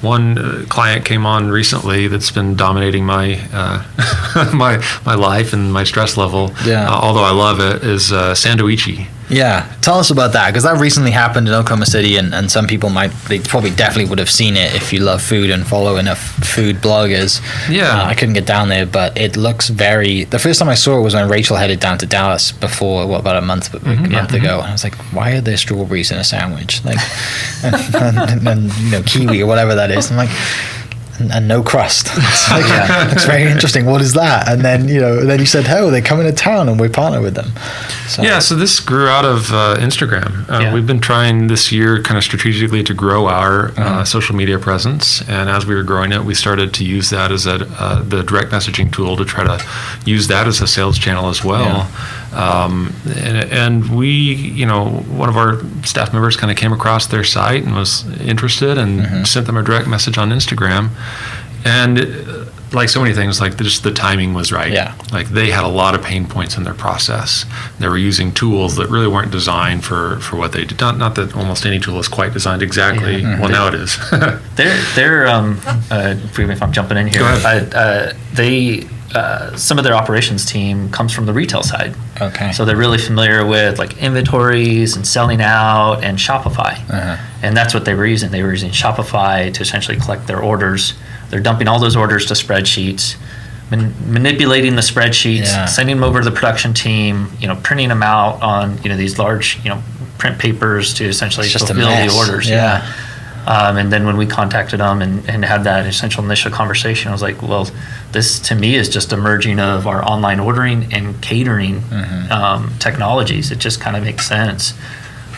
One client came on recently that's been dominating my my life and my stress level. Yeah. Although I love it, is Sandoitchi. Yeah, tell us about that, because that recently happened in Oklahoma City, and some people they probably definitely would have seen it if you love food and follow enough food bloggers. Yeah. I couldn't get down there, but it looks the first time I saw it was when Rachel headed down to Dallas before, about a month ago, and I was like, why are there strawberries in a sandwich? Like, and kiwi or whatever that is. I'm like, and no crust. It's like, it's very interesting. What is that? And then you said, oh, they're coming to town and we partner with them. So this grew out of Instagram. We've been trying this year kind of strategically to grow our social media presence, and as we were growing it, we started to use that as the direct messaging tool to try to use that as a sales channel as well. And we, one of our staff members kind of came across their site and was interested, and sent them a direct message on Instagram. And like so many things, like just the timing was right. Yeah. Like they had a lot of pain points in their process. They were using tools that really weren't designed for what they did. Not that almost any tool is quite designed exactly. Well, now it is. They're forgive me if I'm jumping in here. Go ahead. Some of their operations team comes from the retail side. Okay. So they're really familiar with like inventories and selling out and Shopify. And that's what they were using. They were using Shopify to essentially collect their orders. They're dumping all those orders to spreadsheets, manipulating the spreadsheets, sending them over to the production team, printing them out on, these large, print papers to essentially fulfill the orders. And then when we contacted them and had that essential initial conversation, I was like, well, this to me is just a merging of our online ordering and catering technologies. It just kind of makes sense.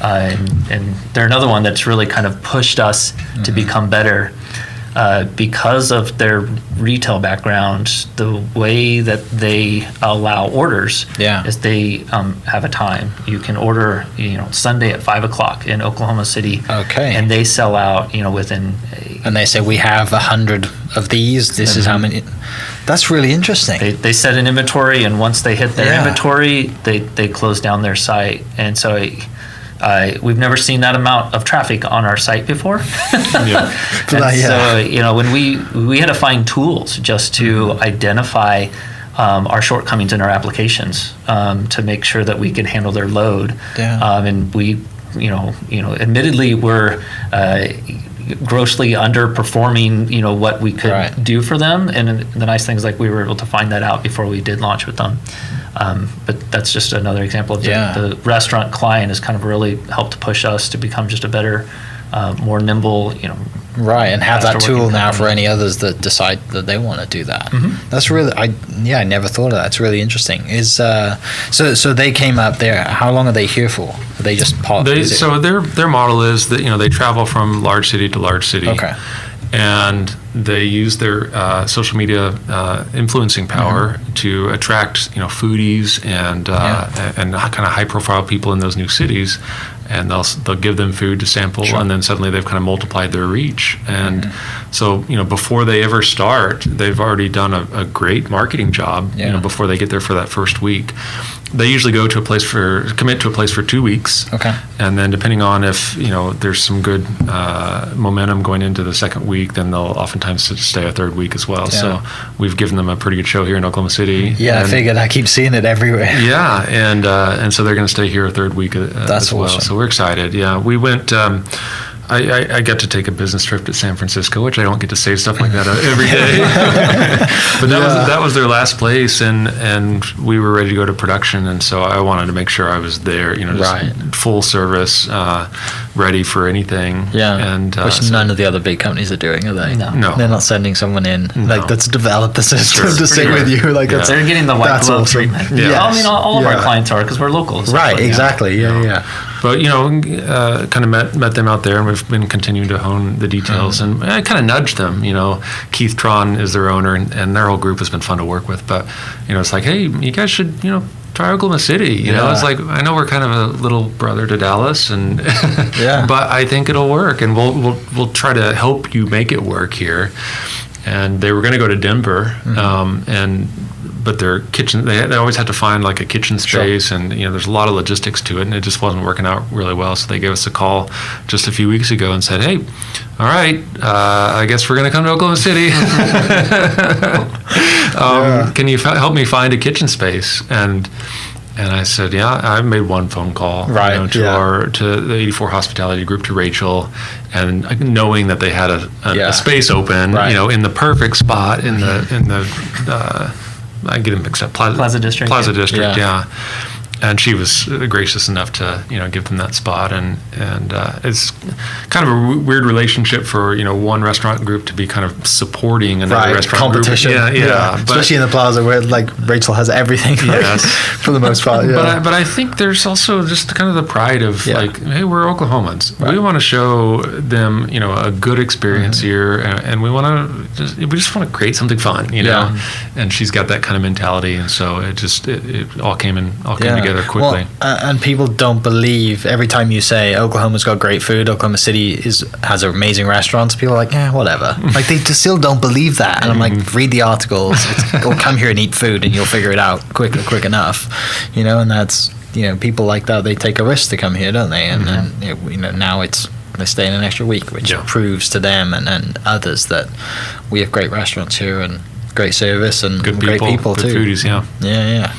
And they're another one that's really kind of pushed us to become better. Because of their retail background, the way that they allow orders is they have a time. You can order, Sunday at 5:00 in Oklahoma City. Okay. And they sell out, within. And they say we have 100 of these. This is how many. That's really interesting. They set an inventory, and once they hit their inventory, they close down their site. And so we've never seen that amount of traffic on our site before. So, when we had to find tools just to identify our shortcomings in our applications to make sure that we could handle their load. And we, admittedly we're grossly underperforming, what we could do for them. And the nice thing is, like, we were able to find that out before we did launch with them. But that's just another example of the restaurant client has kind of really helped push us to become just a better, more nimble, and have that tool now for any others that decide that they want to do that. That's really, I never thought of that. It's really interesting. So they came up there. How long are they here for? Are they just part? So their model is that they travel from large city to large city. Okay. And they use their social media influencing power to attract foodies and kind of high profile people in those new cities, and they'll give them food to sample, and then suddenly they've kind of multiplied their reach. And so before they ever start, they've already done a great marketing job. Before they get there for that first week. They usually commit to a place for 2 weeks. Okay. And then depending on if, there's some good momentum going into the second week, then they'll oftentimes stay a third week as well. So we've given them a pretty good show here in Oklahoma City. I figured. I keep seeing it everywhere. And so they're going to stay here a third week as well. Awesome. So we're excited. We went... I got to take a business trip to San Francisco, which I don't get to say stuff like that every day. But that was their last place, and we were ready to go to production, and so I wanted to make sure I was there, just full service, ready for anything. And which none of the other big companies are doing, are they? No. They're not sending someone in that's developed the system to stay with you. Like they're getting the white glove treatment. All of our clients are, because we're locals. Exactly. But kind of met them out there, and we've been continuing to hone the details. And I kind of nudged them. Keith Tron is their owner, and their whole group has been fun to work with. But it's like, hey, you guys should try Oklahoma City. It's like, I know we're kind of a little brother to Dallas, and but I think it'll work, and we'll try to help you make it work here. And they were going to go to Denver, but their kitchen, they always had to find like a kitchen space, and there's a lot of logistics to it, and it just wasn't working out really well. So they gave us a call just a few weeks ago and said, "Hey, all right, I guess we're going to come to Oklahoma City. Can you help me find a kitchen space?" And I said, "Yeah." I made one phone call, to the 84 Hospitality Group, to Rachel, and knowing that they had a space open, in the perfect spot in the I get them mixed up, Plaza District. Plaza District, yeah. And she was gracious enough to give them that spot, and it's kind of a weird relationship for one restaurant group to be kind of supporting another restaurant competition. Group. Yeah. Especially in the Plaza where like Rachel has everything. Yes. For the most part. Yeah. But I think there's also just kind of the pride of like, hey, we're Oklahomans. Right. We want to show them a good experience here, and we just want to create something fun, And she's got that kind of mentality, and so it all came together quickly. Well, and people don't believe every time you say Oklahoma's got great food, Oklahoma City has amazing restaurants, people are like, whatever. Like they just still don't believe that. And I'm like, read the articles, or come here and eat food and you'll figure it out quick enough. And that's, people like that, they take a risk to come here, don't they? And then, now they're staying an extra week, which proves to them and others that we have great restaurants here and great service and good great people good too. Foodies, Yeah.